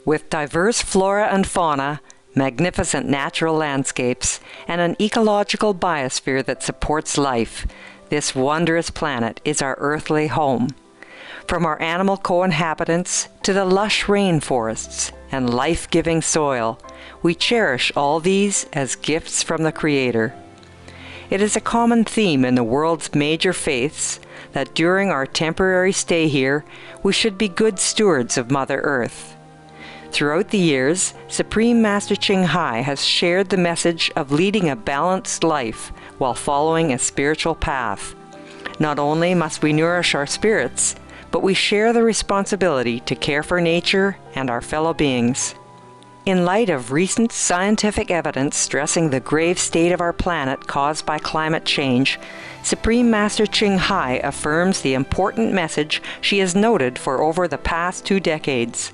With diverse flora and fauna, magnificent natural landscapes, and an ecological biosphere that supports life, this wondrous planet is our earthly home. From our animal co-inhabitants to the lush rainforests and life-giving soil, we cherish all these as gifts from the Creator. It is a common theme in the world's major faiths that during our temporary stay here, we should be good stewards of Mother Earth. Throughout the years, Supreme Master Ching Hai has shared the message of leading a balanced life while following a spiritual path. Not only must we nourish our spirits, but we share the responsibility to care for nature and our fellow beings. In light of recent scientific evidence stressing the grave state of our planet caused by climate change, Supreme Master Ching Hai affirms the important message she has noted for over the past 2 decades.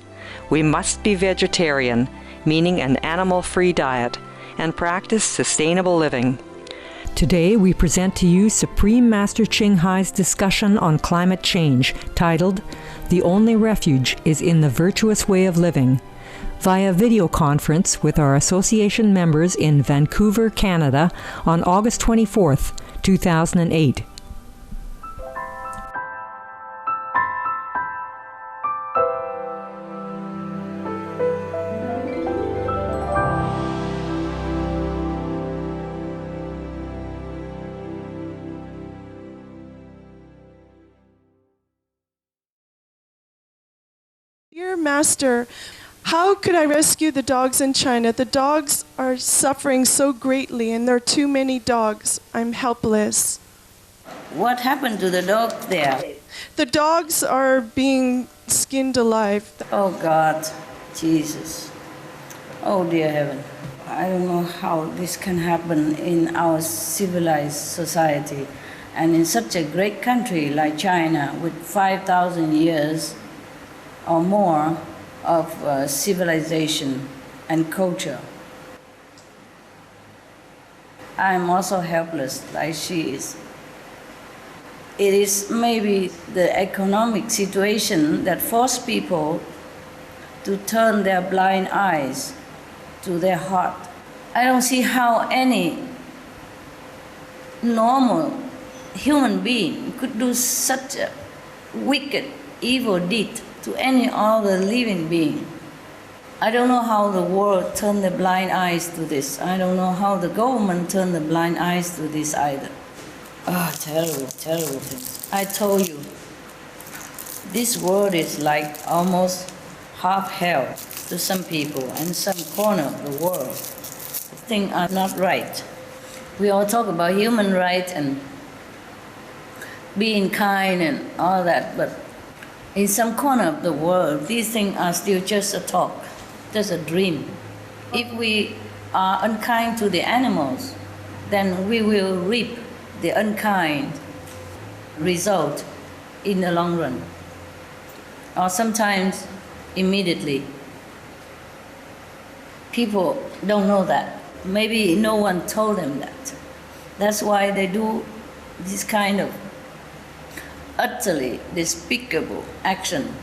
We must be vegetarian, meaning an animal-free diet, and practice sustainable living. Today we present to you Supreme Master Ching Hai's discussion on climate change, titled, "The Only Refuge is in the Virtuous Way of Living," via video conference with our association members in Vancouver, Canada, on August 24th, 2008. Dear Master, how could I rescue the dogs in China? The dogs are suffering so greatly, and there are too many dogs. I'm helpless. What happened to the dog there? The dogs are being skinned alive. Oh God, Jesus. Oh dear heaven. I don't know how this can happen in our civilized society and in such a great country like China with 5,000 years or more of civilization and culture. I'm also helpless like she is. It is maybe the economic situation that forced people to turn their blind eyes to their heart. I don't see how any normal human being could do such a wicked, evil deed to any other living being. I don't know how the world turned the blind eyes to this. I don't know how the government turned the blind eyes to this either. Oh, terrible, terrible things. I told you, this world is like almost half hell to some people and some corner of the world. Things are not right. We all talk about human rights and being kind and all that, but in some corner of the world, these things are still just a talk, just a dream. If we are unkind to the animals, then we will reap the unkind result in the long run, or sometimes immediately. People don't know that. Maybe no one told them that. That's why they do this kind of utterly despicable action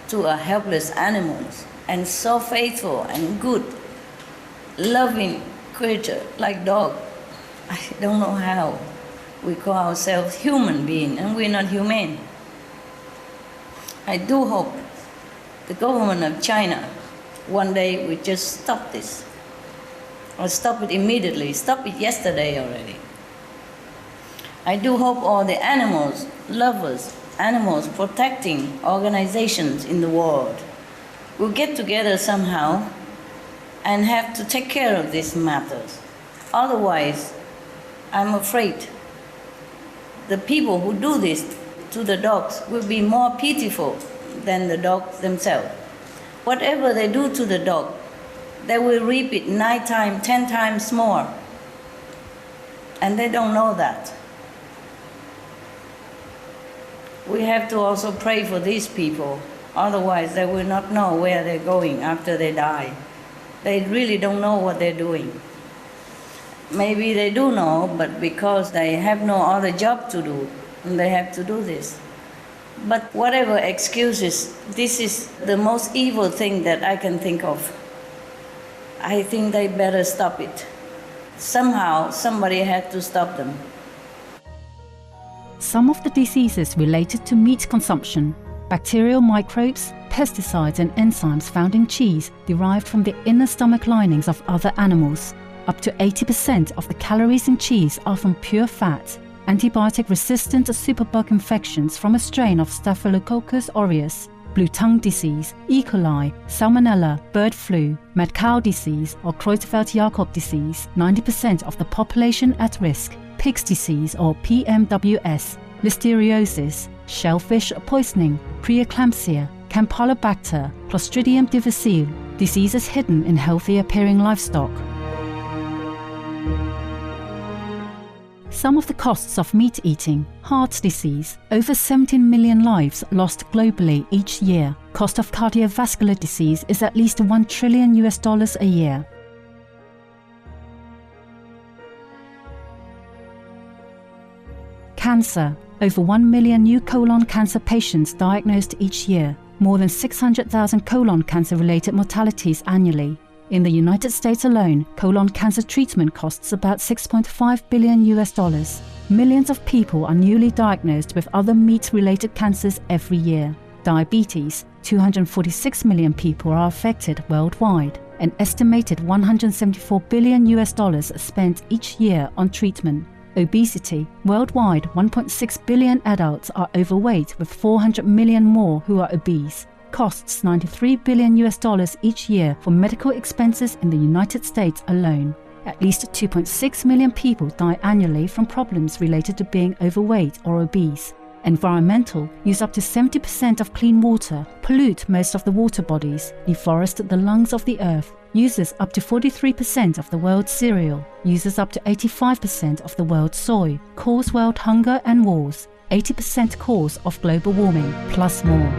to a helpless animals, and so faithful and good, loving creature like dog. I don't know how we call ourselves human being and we're not humane. I do hope the government of China one day will just stop this, or stop it immediately, stop it yesterday already. I do hope all the animals, lovers, animals protecting organizations in the world will get together somehow and have to take care of these matters. Otherwise, I'm afraid the people who do this to the dogs will be more pitiful than the dogs themselves. Whatever they do to the dog, they will reap it 9 times, 10 times more. And they don't know that. We have to also pray for these people, otherwise they will not know where they're going after they die. They really don't know what they're doing. Maybe they do know, but because they have no other job to do, and they have to do this. But whatever excuses, this is the most evil thing that I can think of. I think they better stop it. Somehow, somebody had to stop them. Some of the diseases related to meat consumption, bacterial microbes, pesticides and enzymes found in cheese derived from the inner stomach linings of other animals. Up to 80% of the calories in cheese are from pure fat. Antibiotic-resistant superbug infections from a strain of Staphylococcus aureus, blue tongue disease, E. coli, salmonella, bird flu, mad cow disease or Creutzfeldt-Jakob disease, 90% of the population at risk, pig's disease or PMWS, listeriosis, shellfish poisoning, preeclampsia, Campylobacter, Clostridium difficile, diseases hidden in healthy-appearing livestock. Some of the costs of meat eating: heart disease, over 17 million lives lost globally each year. Cost of cardiovascular disease is at least $1 trillion a year. Cancer: over 1 million new colon cancer patients diagnosed each year. More than 600,000 colon cancer-related mortalities annually. In the United States alone, colon cancer treatment costs about $6.5 billion. Millions of people are newly diagnosed with other meat-related cancers every year. Diabetes: 246 million people are affected worldwide. An estimated $174 billion spent each year on treatment. Obesity: worldwide, 1.6 billion adults are overweight, with 400 million more who are obese. Costs $93 billion each year for medical expenses in the United States alone. At least 2.6 million people die annually from problems related to being overweight or obese. Environmental: use up to 70% of clean water, pollute most of the water bodies, deforest the lungs of the earth, uses up to 43% of the world's cereal, uses up to 85% of the world's soy, cause world hunger and wars, 80% cause of global warming, plus more.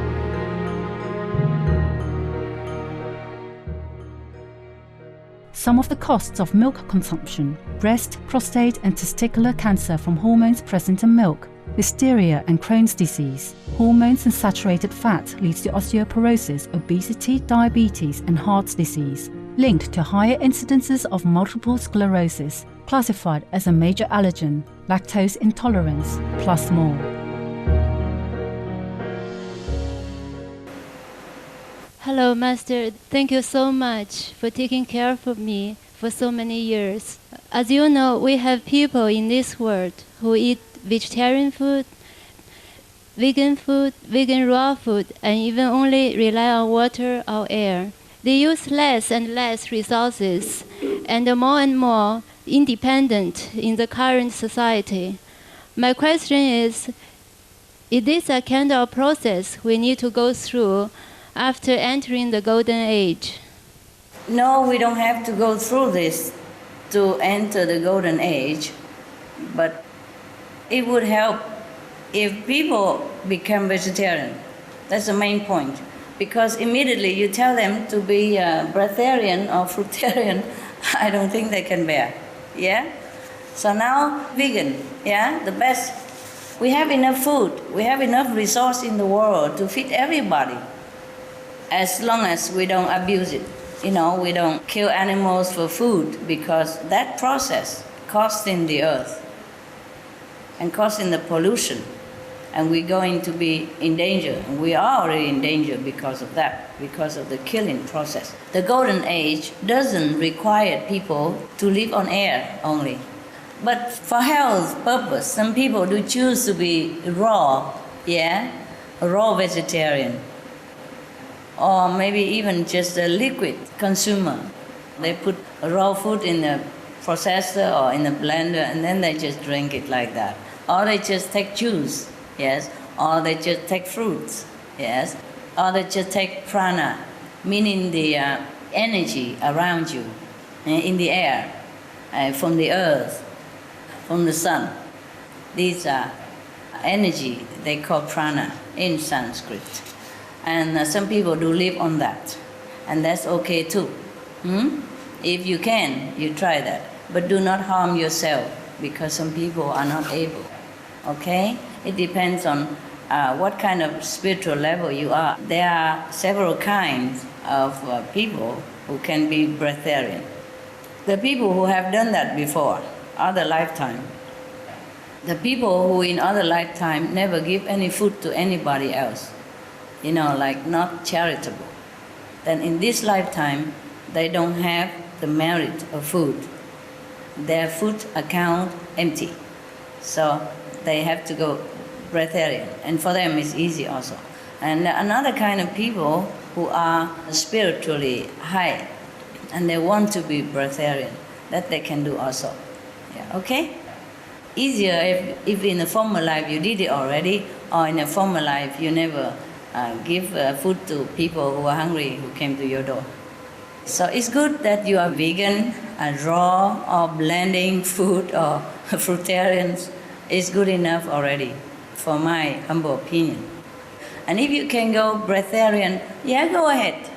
Some of the costs of milk consumption: breast, prostate and testicular cancer from hormones present in milk, listeria and Crohn's disease. Hormones and saturated fat leads to osteoporosis, obesity, diabetes and heart disease, linked to higher incidences of multiple sclerosis, classified as a major allergen, lactose intolerance, plus more. Hello, Master. Thank you so much for taking care of me for so many years. As you know, we have people in this world who eat vegetarian food, vegan raw food, and even only rely on water or air. They use less and less resources and more independent in the current society. My question is this a kind of process we need to go through after entering the golden age? No, we don't have to go through this to enter the golden age, but it would help if people become vegetarian. That's the main point. Because immediately you tell them to be breatharian or fruitarian, I don't think they can bear. Yeah? So now, vegan, yeah, the best. We have enough food, we have enough resource in the world to feed everybody, as long as we don't abuse it. You know, we don't kill animals for food, because that process costing the earth and causing the pollution. And we're going to be in danger, and we are already in danger because of that, because of the killing process. The golden age doesn't require people to live on air only. But for health purpose, some people do choose to be raw, yeah, a raw vegetarian. Or maybe even just a liquid consumer. They put raw food in the processor or in the blender, and then they just drink it like that. Or they just take juice. Yes, or they just take fruits, yes, or they just take prana, meaning the energy around you, in the air, from the earth, from the sun. These are energy they call prana in Sanskrit. And some people do live on that, and that's okay too. If you can, you try that. But do not harm yourself, because some people are not able, okay? It depends on what kind of spiritual level you are. There are several kinds of people who can be breatharian. The people who have done that before, other lifetime. The people who in other lifetime never give any food to anybody else, like not charitable. Then in this lifetime, they don't have the merit of food. Their food account empty. So they have to go breatharian. And for them it's easy also. And another kind of people who are spiritually high and they want to be breatharian, that they can do also. Yeah, okay? Easier if in a former life you did it already, or in a former life you never give food to people who are hungry who came to your door. So it's good that you are vegan, raw, or blending food, or fruitarians. It's good enough already, for my humble opinion. And if you can go breatharian, yeah, go ahead.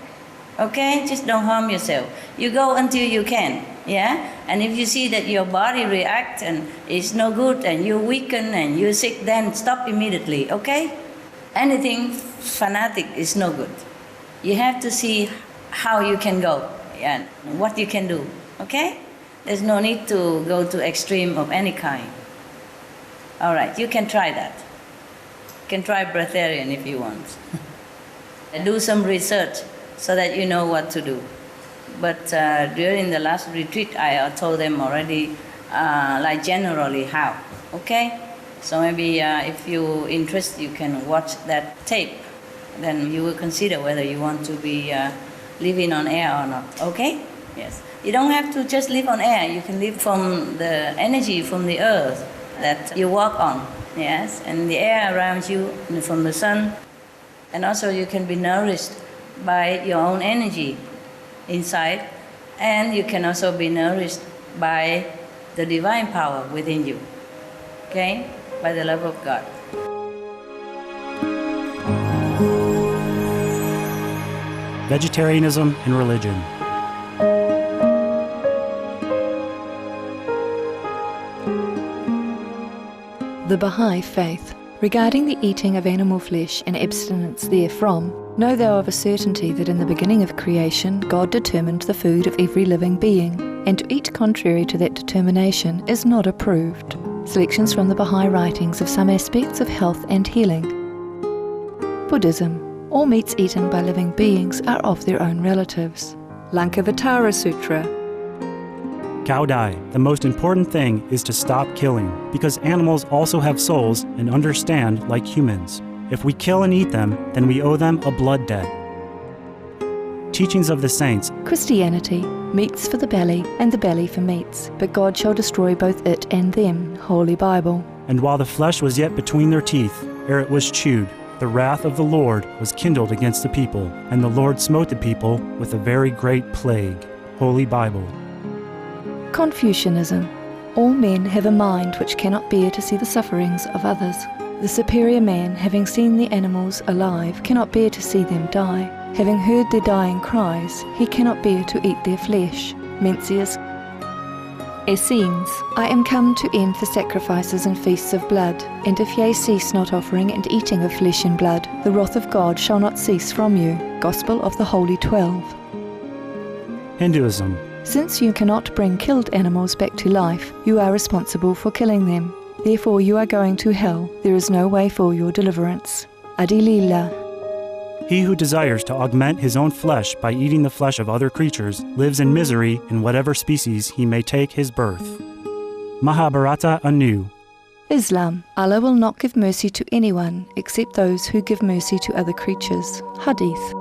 Okay, just don't harm yourself. You go until you can, yeah? And if you see that your body reacts and it's no good and you weaken and you're sick, then stop immediately, okay? Anything fanatic is no good. You have to see how you can go and what you can do, okay? There's no need to go to extreme of any kind. All right, you can try that. You can try breatharian if you want. Do some research so that you know what to do. But during the last retreat, I told them already, like generally how, okay? So maybe if you're interested, you can watch that tape. Then you will consider whether you want to be living on air or not, okay? Yes. You don't have to just live on air. You can live from the energy from the earth that you walk on, yes? And the air around you from the sun. And also you can be nourished by your own energy inside, and you can also be nourished by the divine power within you, okay? By the love of God. Vegetarianism and religion. The Baha'i Faith. Regarding the eating of animal flesh and abstinence therefrom, know thou of a certainty that in the beginning of creation God determined the food of every living being, and to eat contrary to that determination is not approved. Selections from the Baha'i writings of some aspects of health and healing. Buddhism. All meats eaten by living beings are of their own relatives. Lankavatara Sutra. Cao Dai, the most important thing is to stop killing, because animals also have souls and understand like humans. If we kill and eat them, then we owe them a blood debt. Teachings of the Saints. Christianity. Meats for the belly, and the belly for meats, but God shall destroy both it and them. Holy Bible. And while the flesh was yet between their teeth, ere it was chewed, the wrath of the Lord was kindled against the people, and the Lord smote the people with a very great plague. Holy Bible. Confucianism. All men have a mind which cannot bear to see the sufferings of others. The superior man, having seen the animals alive, cannot bear to see them die. Having heard their dying cries, he cannot bear to eat their flesh. Mencius. Essenes. I am come to end the sacrifices and feasts of blood, and if ye cease not offering and eating of flesh and blood, the wrath of God shall not cease from you. Gospel of the Holy 12. Hinduism. Since you cannot bring killed animals back to life, you are responsible for killing them. Therefore you are going to hell. There is no way for your deliverance. Adilila. He who desires to augment his own flesh by eating the flesh of other creatures lives in misery in whatever species he may take his birth. Mahabharata anew. Islam. Allah will not give mercy to anyone except those who give mercy to other creatures. Hadith.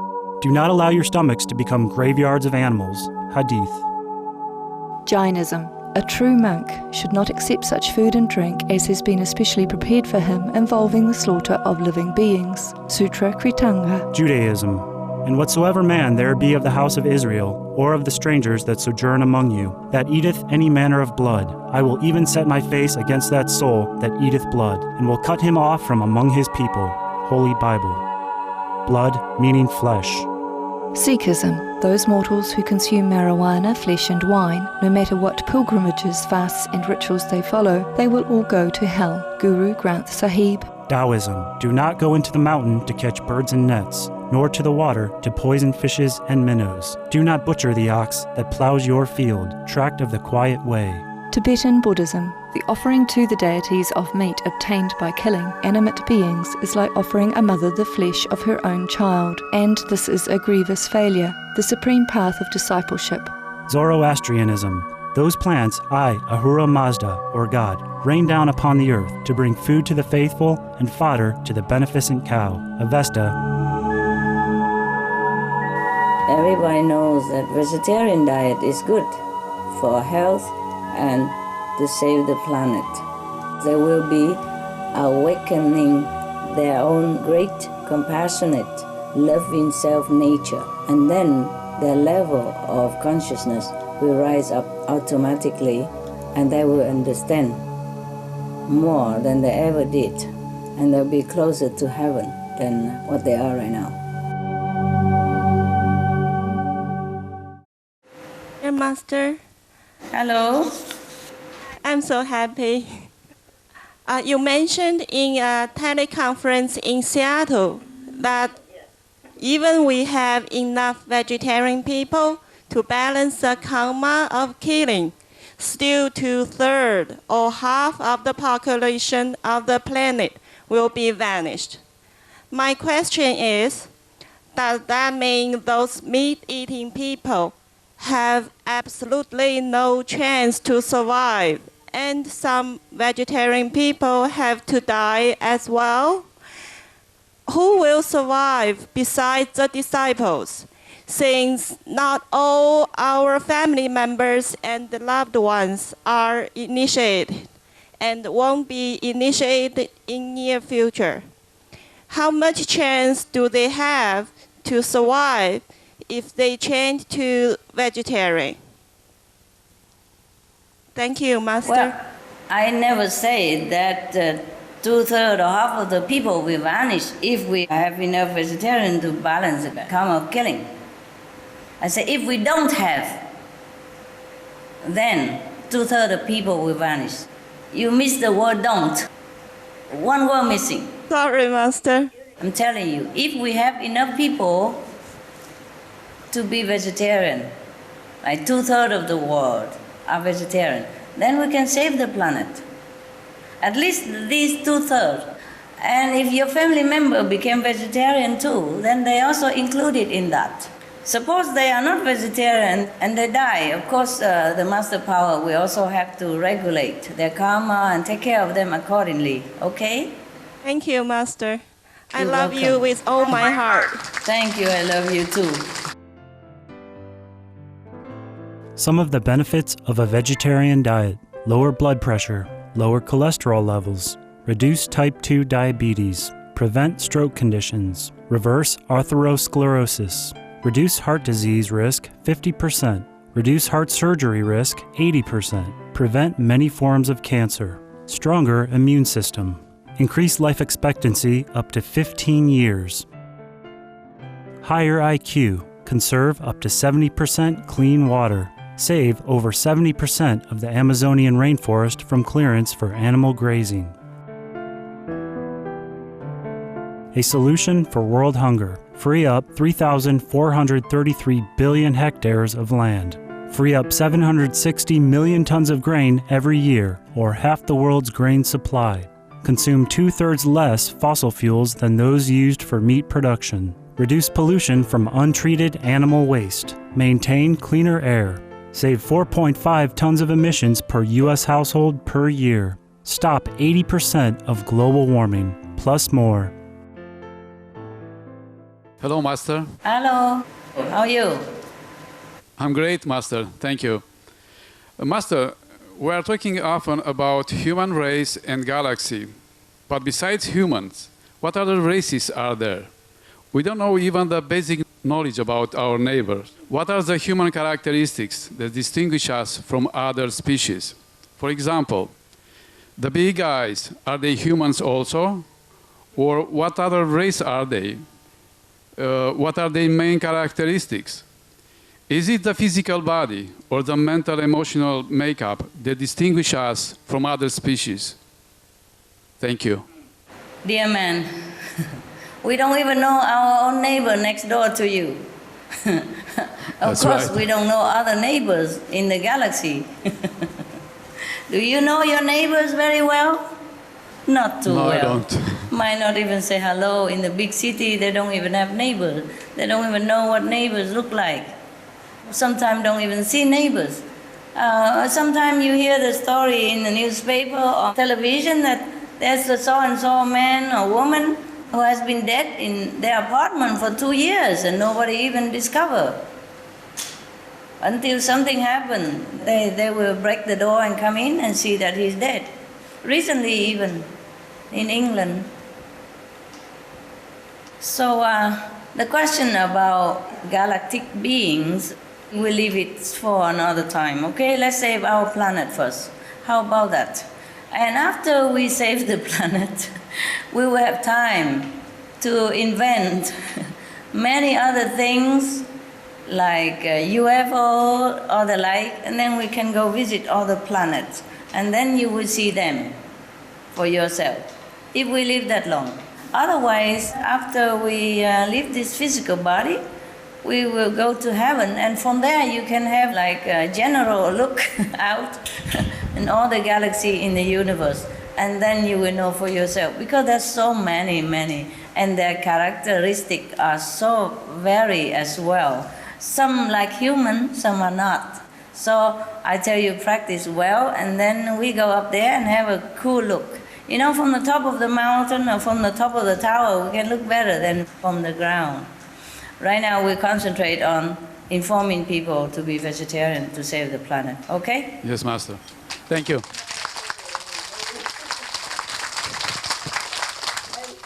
Do not allow your stomachs to become graveyards of animals. Hadith. Jainism. A true monk should not accept such food and drink as has been especially prepared for him involving the slaughter of living beings. Sutra Kritanga. Judaism. And whatsoever man there be of the house of Israel, or of the strangers that sojourn among you, that eateth any manner of blood, I will even set my face against that soul that eateth blood, and will cut him off from among his people. Holy Bible. Blood meaning flesh. Sikhism. Those mortals who consume marijuana, flesh and wine, no matter what pilgrimages, fasts and rituals they follow, they will all go to hell. Guru Granth Sahib. Taoism, do not go into the mountain to catch birds and nets, nor to the water to poison fishes and minnows. Do not butcher the ox that plows your field, tract of the quiet way. Tibetan Buddhism, the offering to the deities of meat obtained by killing animate beings is like offering a mother the flesh of her own child, and this is a grievous failure, the supreme path of discipleship. Zoroastrianism, those plants I, Ahura Mazda, or God, rain down upon the earth to bring food to the faithful and fodder to the beneficent cow. Avesta. Everybody knows that vegetarian diet is good for health and to save the planet. They will be awakening their own great, compassionate, loving self-nature, and then their level of consciousness will rise up automatically, and they will understand more than they ever did, and they'll be closer to heaven than what they are right now. Dear Master, Hello. I'm so happy. You mentioned in a teleconference in Seattle that even we have enough vegetarian people to balance the karma of killing, still 2/3 or half of the population of the planet will be vanished. My question is, does that mean those meat-eating people have absolutely no chance to survive, and some vegetarian people have to die as well? Who will survive besides the disciples, since not all our family members and loved ones are initiated and won't be initiated in near future? How much chance do they have to survive if they change to vegetarian? Thank you, Master. Well, I never say that 2/3 or half of the people will vanish if we have enough vegetarian to balance the karma of killing. I say if we don't have, then 2/3 of people will vanish. You miss the word don't. One word missing. Sorry, Master. I'm telling you, if we have enough people to be vegetarian, like 2/3 of the world are vegetarian, then we can save the planet. At least these 2/3. And if your family member became vegetarian too, then they also included in that. Suppose they are not vegetarian and they die, of course the master power will also have to regulate their karma and take care of them accordingly, okay? Thank you, Master. I You're love welcome. you with all my heart. Thank you, I love you too. Some of the benefits of a vegetarian diet: lower blood pressure, lower cholesterol levels, reduce type 2 diabetes, prevent stroke conditions, reverse atherosclerosis, reduce heart disease risk 50%, reduce heart surgery risk 80%, prevent many forms of cancer, stronger immune system, increase life expectancy up to 15 years, higher IQ, conserve up to 70% clean water, save over 70% of the Amazonian rainforest from clearance for animal grazing. A solution for world hunger: free up 3,433 billion hectares of land, free up 760 million tons of grain every year, or half the world's grain supply, consume 2/3 less fossil fuels than those used for meat production, reduce pollution from untreated animal waste, maintain cleaner air, save 4.5 tons of emissions per U.S. household per year, stop 80% of global warming, plus more. Hello, Master. Hello, how are you? I'm great, Master. Thank you. Master, we are talking often about human race and galaxy. But besides humans, what other races are there? We don't know even the basic knowledge about our neighbors. What are the human characteristics that distinguish us from other species? For example, the big guys, are they humans also? Or what other race are they? What are their main characteristics? Is it the physical body or the mental emotional makeup that distinguish us from other species? Thank you. Dear man, we don't even know our own neighbor next door to you. Of course, we don't know other neighbors in the galaxy. Do you know your neighbors very well? Not too well. No, I don't. Might not even say hello. In the big city, they don't even have neighbors. They don't even know what neighbors look like. Sometimes don't even see neighbors. Sometimes you hear the story in the newspaper or television that there's a so-and-so man or woman who has been dead in their apartment for 2 years and nobody even discovered. Until something happened, they will break the door and come in and see that he's dead. Recently even, in England. So the question about galactic beings, we'll leave it for another time, okay? Let's save our planet first. How about that? And after we save the planet, we will have time to invent many other things like UFO or the like, and then we can go visit other planets. And then you will see them for yourself, if we live that long. Otherwise, after we leave this physical body, we will go to heaven, and from there you can have like a general look out in all the galaxy in the universe, and then you will know for yourself, because there's so many, and their characteristics are so varied as well. Some like human, some are not. So I tell you, practice well, and then we go up there and have a cool look. You know, from the top of the mountain or from the top of the tower, we can look better than from the ground. Right now, we concentrate on informing people to be vegetarian to save the planet. Okay? Yes, Master. Thank you.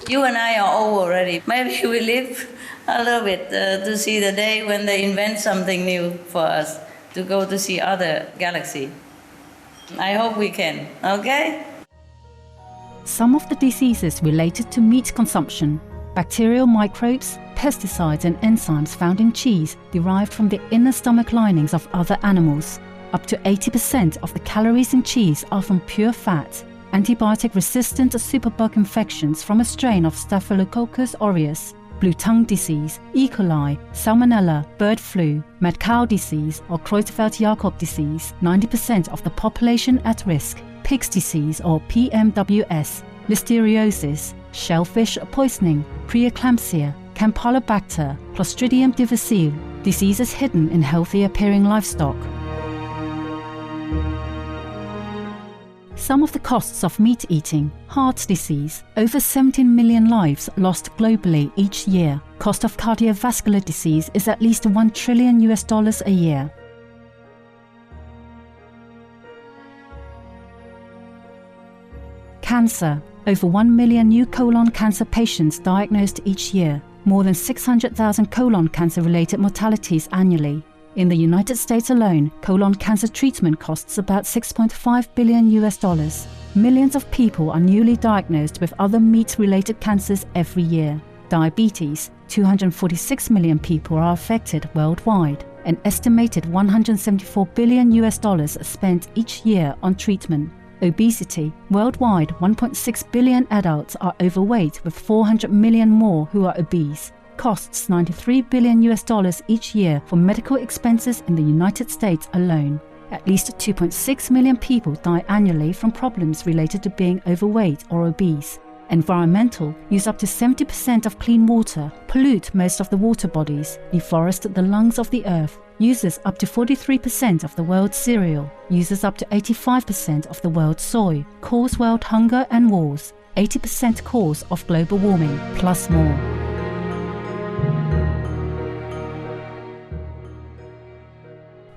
You and I are old already. Maybe we live a little bit to see the day when they invent something new for us, to go to see other galaxy. I hope we can, okay? Some of the diseases related to meat consumption, bacterial microbes, pesticides and enzymes found in cheese derived from the inner stomach linings of other animals. Up to 80% of the calories in cheese are from pure fat. Antibiotic-resistant superbug infections from a strain of Staphylococcus aureus, blue tongue disease, E. coli, salmonella, bird flu, mad cow disease or Creutzfeldt-Jakob disease, 90% of the population at risk, pig's disease or PMWS, listeriosis, shellfish poisoning, preeclampsia, Campylobacter, Clostridium difficile, diseases hidden in healthy-appearing livestock. Some of the costs of meat eating: heart disease, over 17 million lives lost globally each year. Cost of cardiovascular disease is at least $1 trillion a year. Cancer. Over 1 million new colon cancer patients diagnosed each year. More than 600,000 colon cancer-related mortalities annually. In the United States alone, colon cancer treatment costs about $6.5 billion. Millions of people are newly diagnosed with other meat-related cancers every year. Diabetes: 246 million people are affected worldwide. An estimated $174 billion spent each year on treatment. Obesity: worldwide, 1.6 billion adults are overweight, with 400 million more who are obese. Costs $93 billion each year for medical expenses in the United States alone. At least 2.6 million people die annually from problems related to being overweight or obese. Environmental: use up to 70% of clean water, pollute most of the water bodies, deforest the lungs of the earth, uses up to 43% of the world's cereal, uses up to 85% of the world's soy, cause world hunger and wars, 80% cause of global warming, plus more.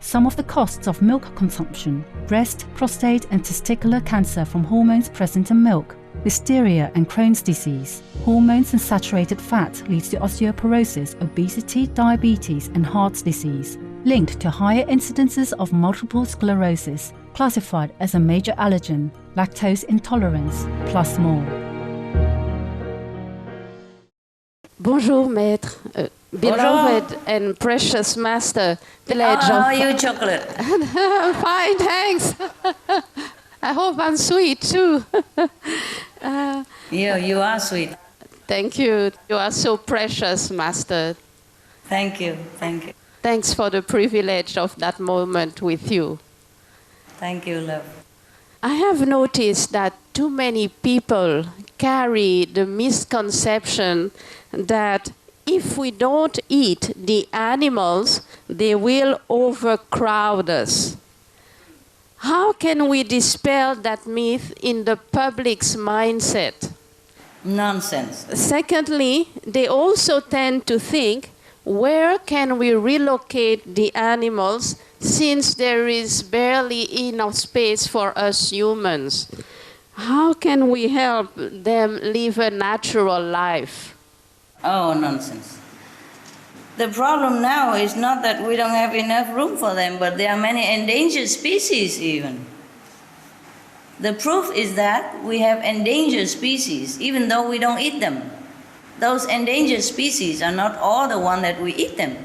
Some of the costs of milk consumption: breast, prostate and testicular cancer from hormones present in milk, listeria and Crohn's disease. Hormones and saturated fat leads to osteoporosis, obesity, diabetes and heart disease, linked to higher incidences of multiple sclerosis, classified as a major allergen, lactose intolerance, plus more. Bonjour, Maître. Beloved and precious Master. How are you, chocolate? Fine, thanks. I hope I'm sweet too. You are sweet. Thank you. You are so precious, Master. Thank you. Thank you. Thanks for the privilege of that moment with you. Thank you, love. I have noticed that too many people carry the misconception that if we don't eat the animals, they will overcrowd us. How can we dispel that myth in the public's mindset? Nonsense. Secondly, they also tend to think, where can we relocate the animals since there is barely enough space for us humans? How can we help them live a natural life? Oh, nonsense. The problem now is not that we don't have enough room for them, but there are many endangered species even. The proof is that we have endangered species, even though we don't eat them. Those endangered species are not all the one that we eat them.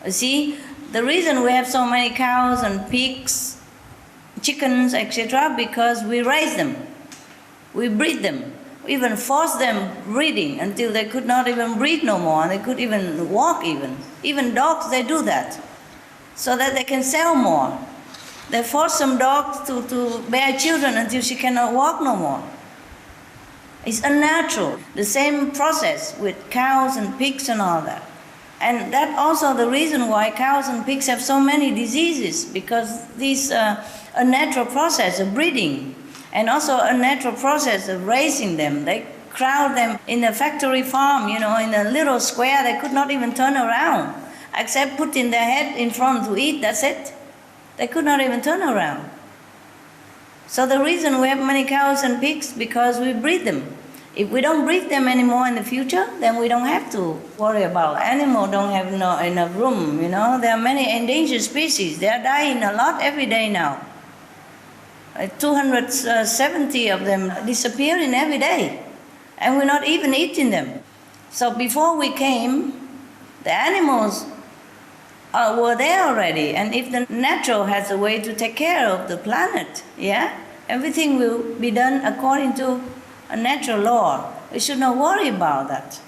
You see, the reason we have so many cows and pigs, chickens, etc., because we raise them. We breed them. We even force them breeding until they could not even breed no more, and they could even walk even. Even dogs, they do that, so that they can sell more. They force some dogs to bear children until she cannot walk no more. It's unnatural. The same process with cows and pigs and all that. And that's also the reason why cows and pigs have so many diseases, because this unnatural process of breeding and also a natural process of raising them. They crowd them in a factory farm, in a little square. They could not even turn around, except putting their head in front to eat, that's it. They could not even turn around. So the reason we have many cows and pigs, because we breed them. If we don't breed them anymore in the future, then we don't have to worry about animals don't have enough room, There are many endangered species. They are dying a lot every day now. 270 of them disappearing every day, and we're not even eating them. So before we came, the animals were there already, and if the natural has a way to take care of the planet, everything will be done according to a natural law. We should not worry about that.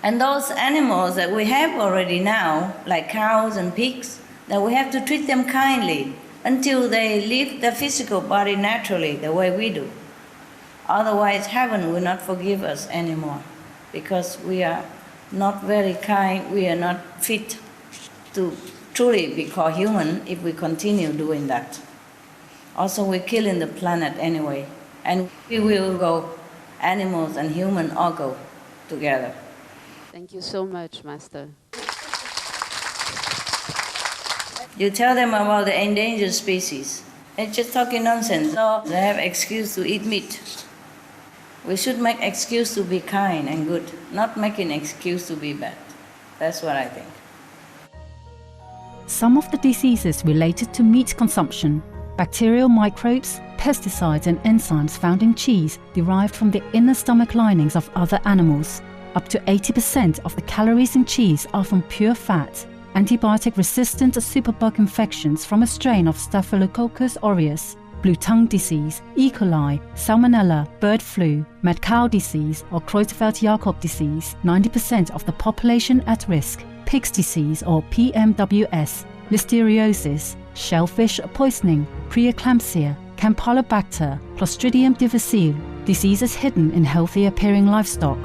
And those animals that we have already now, like cows and pigs, that we have to treat them kindly until they live their physical body naturally the way we do. Otherwise, heaven will not forgive us anymore, because we are not very kind, we are not fit to truly be called human if we continue doing that. Also, we're killing the planet anyway, and we will go, animals and human all go together. Thank you so much, Master. You tell them about the endangered species. It's just talking nonsense. So they have excuse to eat meat. We should make excuse to be kind and good, not making excuse to be bad. That's what I think. Some of the diseases related to meat consumption, bacterial microbes, pesticides and enzymes found in cheese derived from the inner stomach linings of other animals. Up to 80% of the calories in cheese are from pure fat. Antibiotic-resistant superbug infections from a strain of Staphylococcus aureus, blue tongue disease, E. coli, salmonella, bird flu, mad cow disease or Creutzfeldt-Jakob disease, 90% of the population at risk, pig's disease or PMWS, listeriosis, shellfish poisoning, preeclampsia, Campylobacter, Clostridium difficile, diseases hidden in healthy-appearing livestock.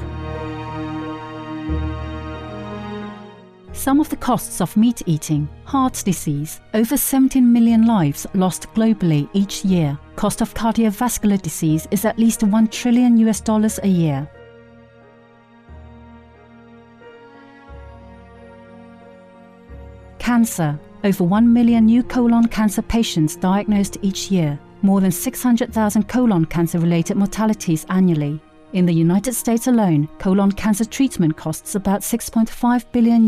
Some of the costs of meat eating: heart disease, over 17 million lives lost globally each year. Cost of cardiovascular disease is at least $1 trillion a year. Cancer. Over 1 million new colon cancer patients diagnosed each year. More than 600,000 colon cancer-related mortalities annually. In the United States alone, colon cancer treatment costs about $6.5 billion.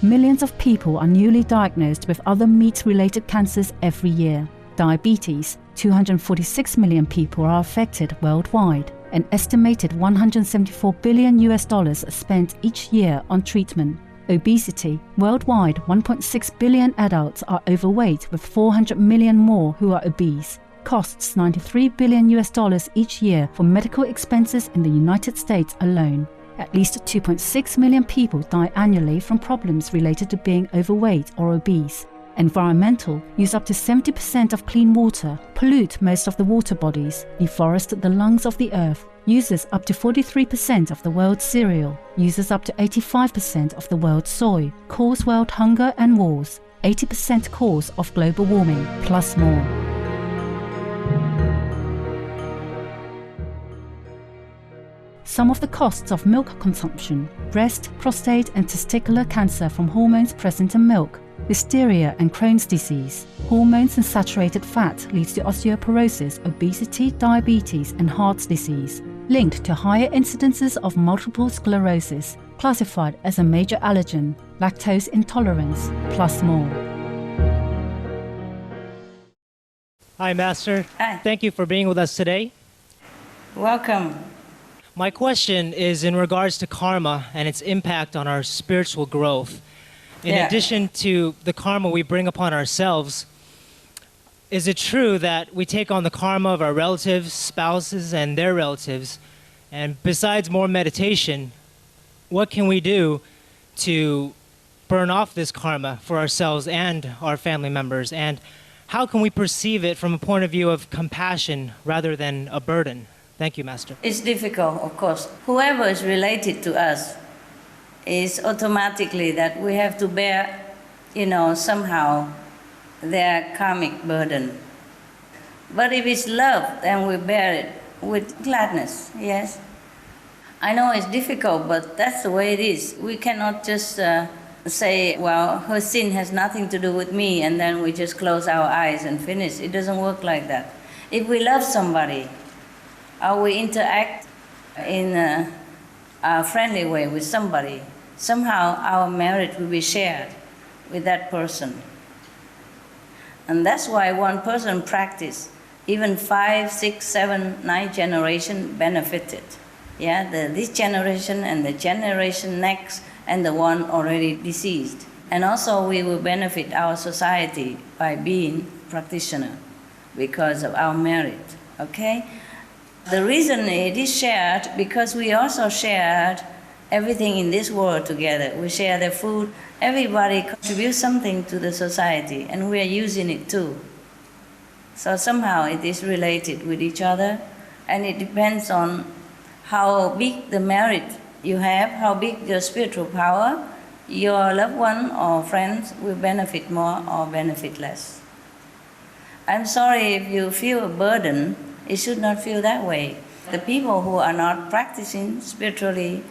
Millions of people are newly diagnosed with other meat-related cancers every year. Diabetes: 246 million people are affected worldwide. An estimated $174 billion spent each year on treatment. Obesity: worldwide, 1.6 billion adults are overweight, with 400 million more who are obese. costs $93 billion each year for medical expenses in the United States alone. At least 2.6 million people die annually from problems related to being overweight or obese. Environmental use up to 70% of clean water, pollute most of the water bodies, deforest the lungs of the earth, uses up to 43% of the world's cereal, uses up to 85% of the world's soy, cause world hunger and wars, 80% cause of global warming, plus more. Some of the costs of milk consumption: breast, prostate and testicular cancer from hormones present in milk, listeria and Crohn's disease. Hormones and saturated fat leads to osteoporosis, obesity, diabetes and heart disease, linked to higher incidences of multiple sclerosis, classified as a major allergen, lactose intolerance, plus more. Hi, Master. Hi. Thank you for being with us today. Welcome. My question is in regards to karma and its impact on our spiritual growth. In addition to the karma we bring upon ourselves, is it true that we take on the karma of our relatives, spouses, and their relatives? And besides more meditation, what can we do to burn off this karma for ourselves and our family members? And how can we perceive it from a point of view of compassion rather than a burden? Thank you, Master. It's difficult, of course. Whoever is related to us is automatically that we have to bear, somehow their karmic burden. But if it's love, then we bear it with gladness, yes. I know it's difficult, but that's the way it is. We cannot just say, well, her sin has nothing to do with me, and then we just close our eyes and finish. It doesn't work like that. If we love somebody, or we interact in a friendly way with somebody, somehow our merit will be shared with that person. And that's why one person practice, even 5, 6, 7, 9 generation benefited. Yeah, this generation and the generation next and the one already deceased. And also we will benefit our society by being practitioner because of our merit, okay? The reason it is shared, because we also shared everything in this world together. We share the food. Everybody contributes something to the society, and we are using it too. So somehow it is related with each other, and it depends on how big the merit you have, how big your spiritual power, your loved one or friends will benefit more or benefit less. I'm sorry if you feel a burden. It should not feel that way. The people who are not practicing spiritually,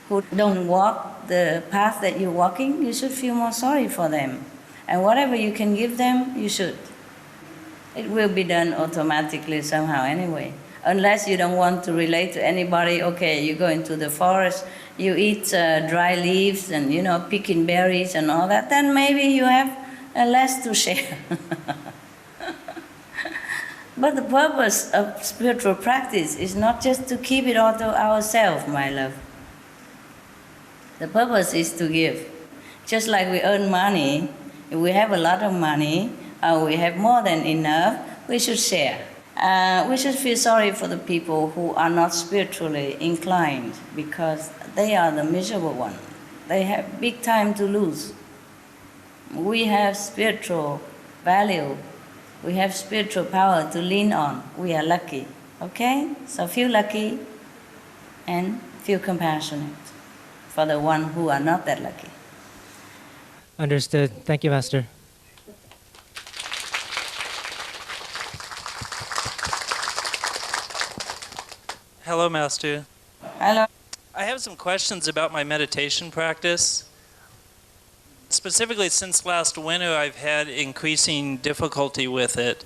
who don't walk the path that you're walking, you should feel more sorry for them. And whatever you can give them, you should. It will be done automatically somehow anyway. Unless you don't want to relate to anybody, okay, you go into the forest, you eat dry leaves and, picking berries and all that, then maybe you have less to share. But the purpose of spiritual practice is not just to keep it all to ourselves, my love. The purpose is to give. Just like we earn money, if we have a lot of money, or we have more than enough, we should share. We should feel sorry for the people who are not spiritually inclined, because they are the miserable ones. They have big time to lose. We have spiritual value. We have spiritual power to lean on. We are lucky, okay? So feel lucky and feel compassionate for the one who are not that lucky. Understood. Thank you, Master. Hello, Master. Hello. I have some questions about my meditation practice. Specifically, since last winter, I've had increasing difficulty with it,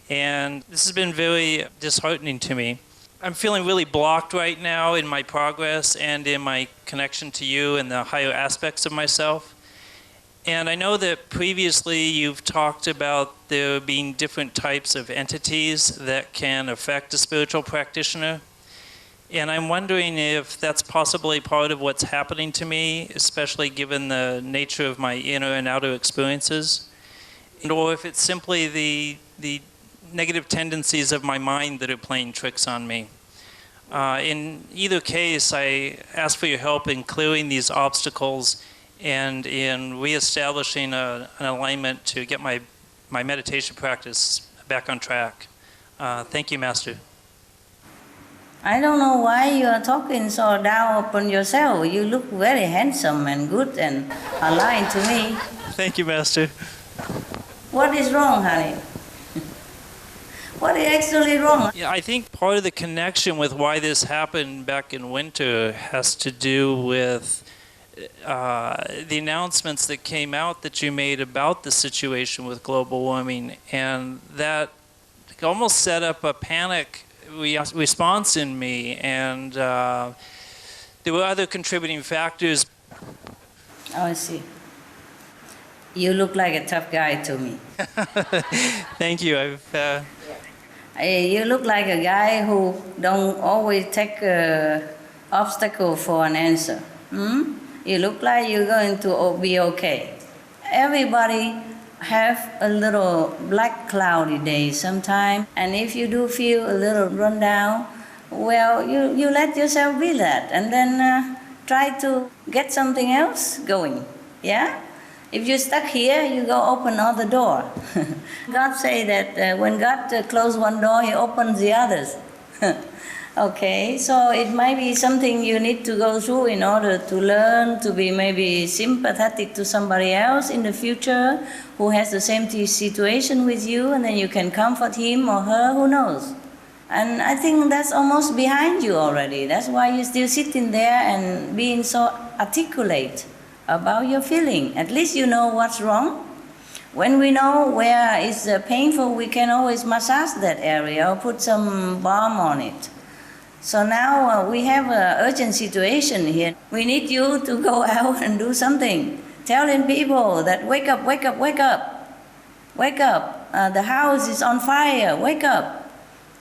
and this has been very disheartening to me. I'm feeling really blocked right now in my progress and in my connection to you and the higher aspects of myself. And I know that previously you've talked about there being different types of entities that can affect a spiritual practitioner. And I'm wondering if that's possibly part of what's happening to me, especially given the nature of my inner and outer experiences, or if it's simply the negative tendencies of my mind that are playing tricks on me. In either case, I ask for your help in clearing these obstacles and in reestablishing an alignment to get my meditation practice back on track. Thank you, Master. I don't know why you are talking so down upon yourself. You look very handsome and good and aligned to me. Thank you, Master. What is wrong, honey? What is actually wrong? Yeah, I think part of the connection with why this happened back in winter has to do with the announcements that came out that you made about the situation with global warming, and that almost set up a panic response in me, and there were other contributing factors. Oh, I see. You look like a tough guy to me. Thank you. You look like a guy who don't always take an obstacle for an answer. You look like you're going to be okay. Everybody have a little black cloudy day sometime, and if you do feel a little run down, well, you let yourself be that, and then try to get something else going, yeah? If you're stuck here, you go open another door. God say that when God closes one door, He opens the others. Okay, so it might be something you need to go through in order to learn to be maybe sympathetic to somebody else in the future who has the same situation with you, and then you can comfort him or her, who knows. And I think that's almost behind you already. That's why you're still sitting there and being so articulate about your feeling. At least you know what's wrong. When we know where it's painful, we can always massage that area or put some balm on it. So now we have an urgent situation here. We need you to go out and do something. Telling people that wake up, wake up, wake up. Wake up. The house is on fire. Wake up.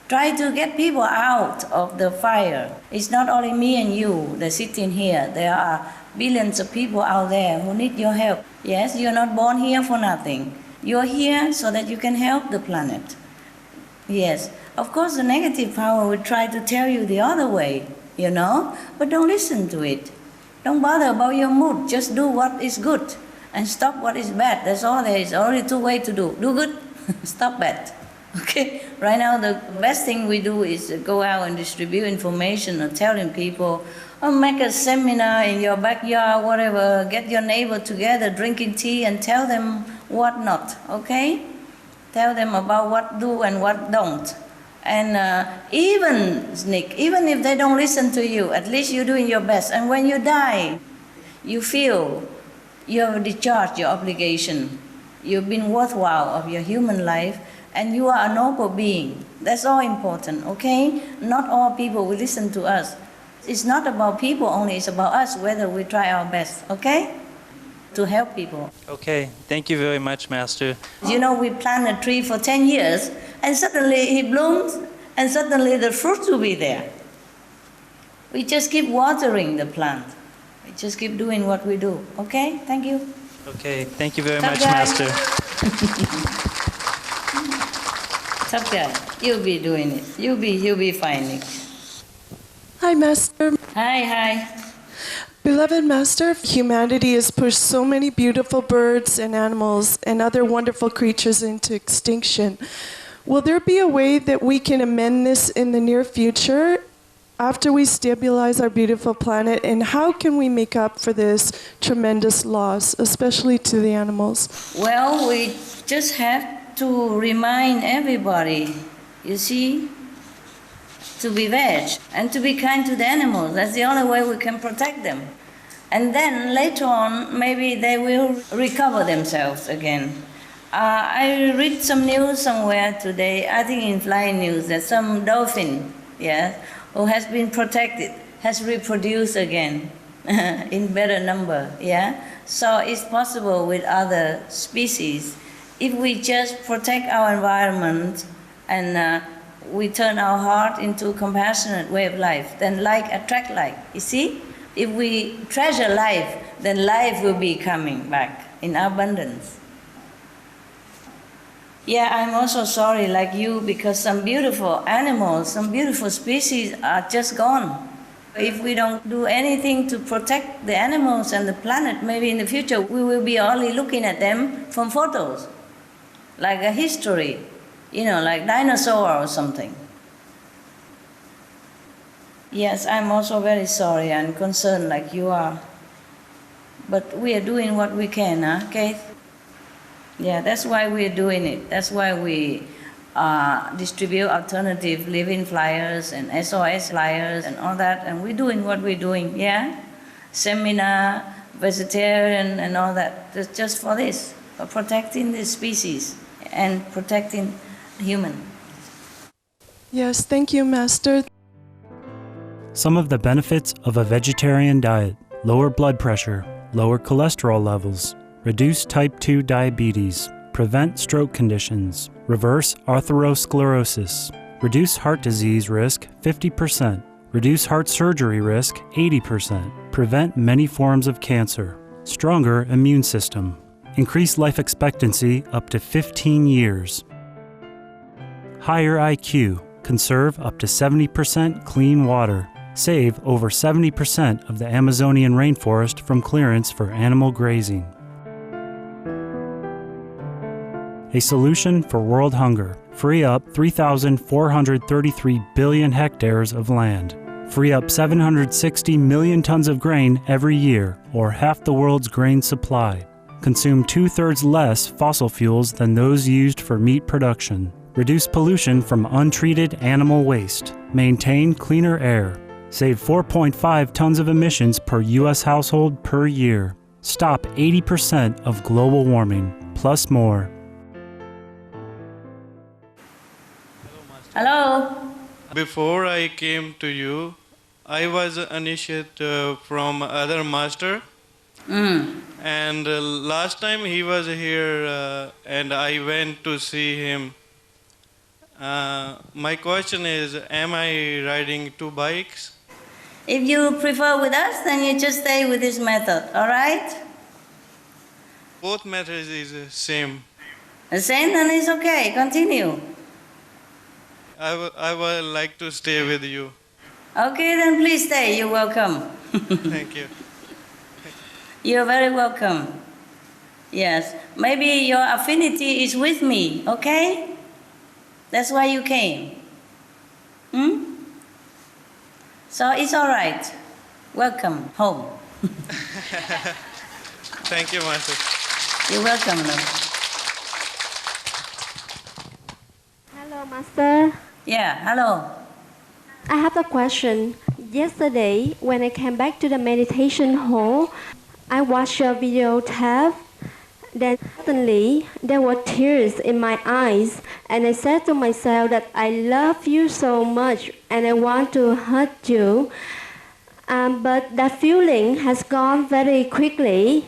Try to get people out of the fire. It's not only me and you that sitting here. There are billions of people out there who need your help. Yes, you're not born here for nothing. You're here so that you can help the planet. Yes. Of course, the negative power will try to tell you the other way, you know, but don't listen to it. Don't bother about your mood. Just do what is good and stop what is bad. That's all there is. Only two ways to do. Do good, stop bad. Okay? Right now, the best thing we do is go out and distribute information or telling people, or make a seminar in your backyard, whatever. Get your neighbor together, drinking tea, and tell them what not, okay? Tell them about what do and what don't. And even if they don't listen to you, at least you're doing your best. And when you die, you feel you have discharged your obligation. You've been worthwhile of your human life, and you are a noble being. That's all important, okay? Not all people will listen to us. It's not about people only, it's about us, whether we try our best, okay? To help people. Okay, thank you very much, Master. You know, we plant a tree for 10 years, and suddenly it blooms, and suddenly the fruits will be there. We just keep watering the plant. We just keep doing what we do. Okay? Thank you. Okay, thank you very Tough much, guy. Master. Tough guy. You'll be doing it. You'll be finding. Hi, Master. Hi. Beloved Master, humanity has pushed so many beautiful birds and animals and other wonderful creatures into extinction. Will there be a way that we can amend this in the near future after we stabilize our beautiful planet? And how can we make up for this tremendous loss, especially to the animals? Well, we just have to remind everybody, you see, to be veg and to be kind to the animals. That's the only way we can protect them. And then later on, maybe they will recover themselves again. I read some news somewhere today, I think in Flying News, that some dolphin, who has been protected, has reproduced again in better number, So it's possible with other species. If we just protect our environment and we turn our heart into a compassionate way of life, then like attract like. You see? If we treasure life, then life will be coming back in abundance. Yeah, I'm also sorry, like you, because some beautiful animals, some beautiful species are just gone. If we don't do anything to protect the animals and the planet, maybe in the future we will be only looking at them from photos, like a history, like dinosaur or something. Yes, I'm also very sorry and concerned like you are. But we are doing what we can, huh, Keith? Yeah, that's why we're doing it. That's why we distribute alternative living flyers and SOS flyers and all that. And we're doing what we're doing, yeah? Seminar, vegetarian and all that. Just for this, for protecting the species and protecting human. Yes, thank you, Master. Some of the benefits of a vegetarian diet: lower blood pressure, lower cholesterol levels, reduce type 2 diabetes, prevent stroke conditions, reverse atherosclerosis, reduce heart disease risk 50%, reduce heart surgery risk 80%, prevent many forms of cancer, stronger immune system, increase life expectancy up to 15 years, higher IQ, conserve up to 70% clean water, save over 70% of the Amazonian rainforest from clearance for animal grazing. A solution for world hunger: free up 3,433 billion hectares of land, free up 760 million tons of grain every year, or half the world's grain supply, consume 2/3 less fossil fuels than those used for meat production, reduce pollution from untreated animal waste, maintain cleaner air, save 4.5 tons of emissions per U.S. household per year, stop 80% of global warming, plus more. Hello? Before I came to you, I was initiate from other master. And last time he was here and I went to see him. My question is, am I riding 2 bikes? If you prefer with us, then you just stay with this method, all right? Both methods is the same. The same, then it's okay. Continue. I would like to stay with you. Okay, then please stay. You're welcome. Thank you. You're very welcome. Yes. Maybe your affinity is with me, okay? That's why you came. So it's all right. Welcome home. Thank you, Master. You're welcome, love. Hello, Master. Yeah, hello. I have a question. Yesterday, when I came back to the meditation hall, I watched your video tab. Then suddenly, there were tears in my eyes, and I said to myself that I love you so much and I want to hurt you. But that feeling has gone very quickly.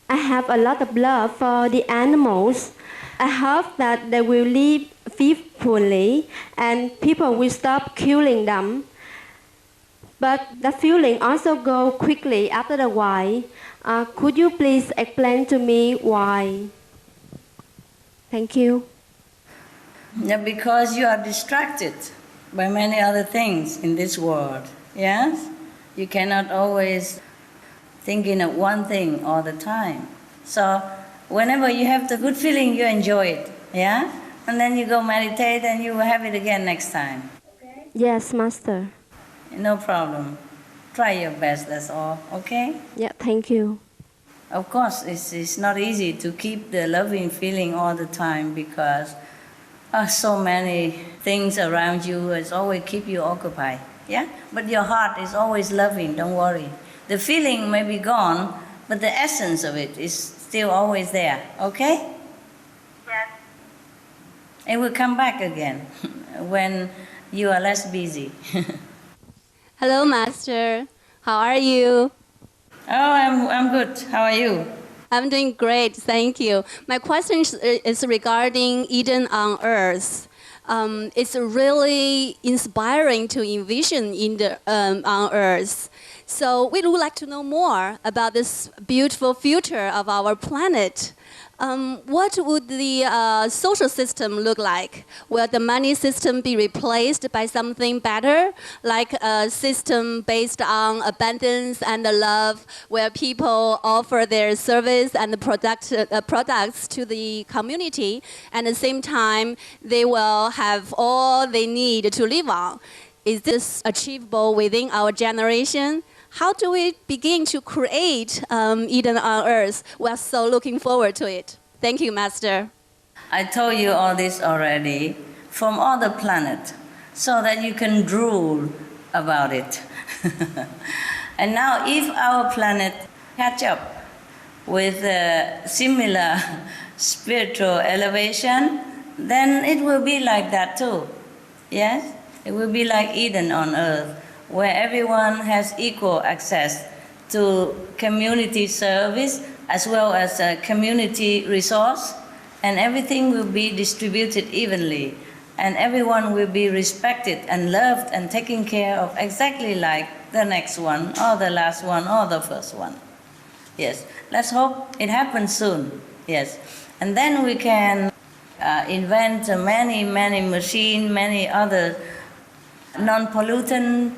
I have a lot of love for the animals. I hope that they will live peacefully and people will stop killing them. But the feeling also goes quickly after a while. Could you please explain to me why? Thank you. Yeah, because you are distracted by many other things in this world. Yes? You cannot always thinking of one thing all the time. So whenever you have the good feeling, you enjoy it. Yeah? And then you go meditate and you will have it again next time. Okay? Yes, Master. No problem. Try your best, that's all. Okay? Yeah, thank you. Of course, it's not easy to keep the loving feeling all the time because so many things around you is always keep you occupied. Yeah? But your heart is always loving, don't worry. The feeling may be gone, but the essence of it is still always there. Okay? Yes. It will come back again when you are less busy. Hello, Master. How are you? Oh, I'm good. How are you? I'm doing great, thank you. My question is regarding Eden on Earth. It's really inspiring to envision on Earth. So we would like to know more about this beautiful future of our planet. What would the social system look like? Will the money system be replaced by something better, like a system based on abundance and love, where people offer their service and products to the community, and at the same time, they will have all they need to live on? Is this achievable within our generation? How do we begin to create Eden on Earth? We're so looking forward to it. Thank you, Master. I told you all this already from other planets, so that you can drool about it. And now if our planet catch up with a similar spiritual elevation, then it will be like that too. Yes? It will be like Eden on Earth, where everyone has equal access to community service as well as a community resource, and everything will be distributed evenly, and everyone will be respected and loved and taken care of exactly like the next one, or the last one, or the first one. Yes, let's hope it happens soon. Yes, and then we can invent many machines, many other non-pollutant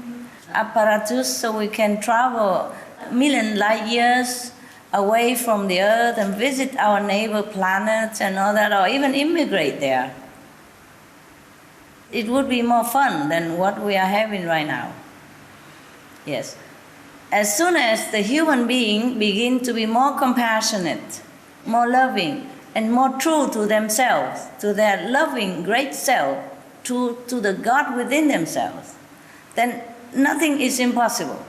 apparatus, so we can travel million light years away from the Earth and visit our neighbor planets and all that, or even immigrate there. It would be more fun than what we are having right now. Yes. As soon as the human being begin to be more compassionate, more loving, and more true to themselves, to their loving great self, to the God within themselves, then nothing is impossible.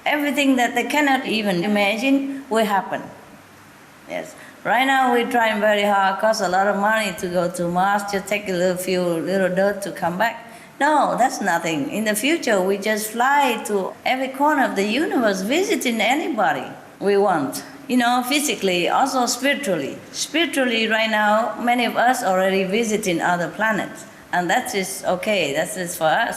Everything that they cannot even imagine will happen. Yes. Right now we're trying very hard, costs a lot of money to go to Mars, just take a few little dirt to come back. No, that's nothing. In the future, we just fly to every corner of the universe, visiting anybody we want. You know, physically, also spiritually. Spiritually, right now, many of us already visiting other planets. And that is okay, that is for us.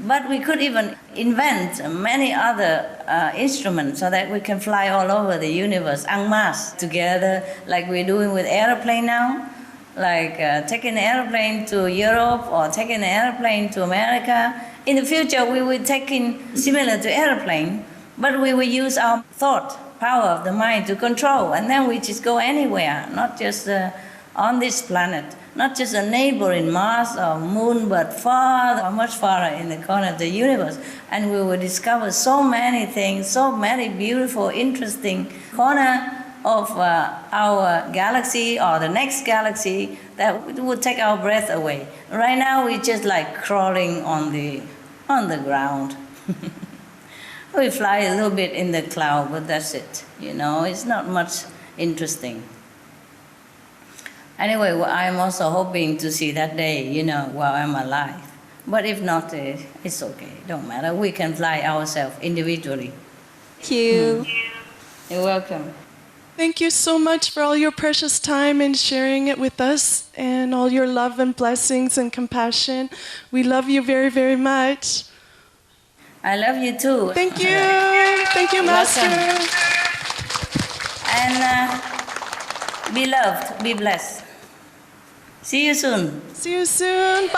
But we could even invent many other instruments so that we can fly all over the universe en masse together, like we're doing with airplane now, like taking an airplane to Europe or taking an airplane to America. In the future, we will take in similar to airplane, but we will use our thought, power of the mind to control, and then we just go anywhere, not just on this planet. Not just a neighboring Mars or Moon, but far, much farther in the corner of the universe. And we will discover so many things, so many beautiful, interesting corner of our galaxy or the next galaxy that would take our breath away. Right now, we're just like crawling on the ground. We fly a little bit in the cloud, but that's it. You know, it's not much interesting. Anyway, I'm also hoping to see that day, you know, while I'm alive. But if not, it's okay. Don't matter. We can fly ourselves individually. Thank you. You're welcome. Thank you so much for all your precious time and sharing it with us, and all your love and blessings and compassion. We love you very, very much. I love you too. Thank you. Thank you, Master. Welcome. And be loved, be blessed. See you soon. See you soon. Bye.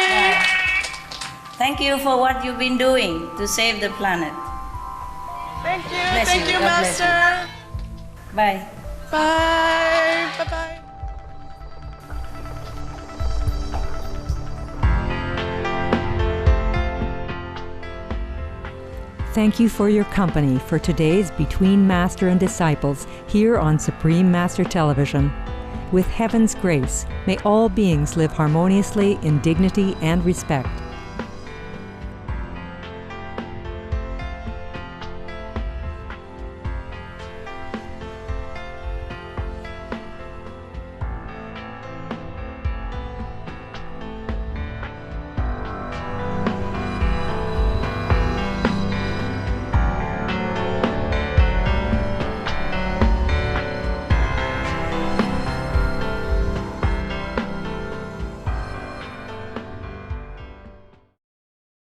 Bye. Thank you for what you've been doing to save the planet. Thank you. Bless Thank you, Master. Bye. Bye. Bye-bye. Thank you for your company for today's Between Master and Disciples here on Supreme Master Television. With heaven's grace, may all beings live harmoniously in dignity and respect.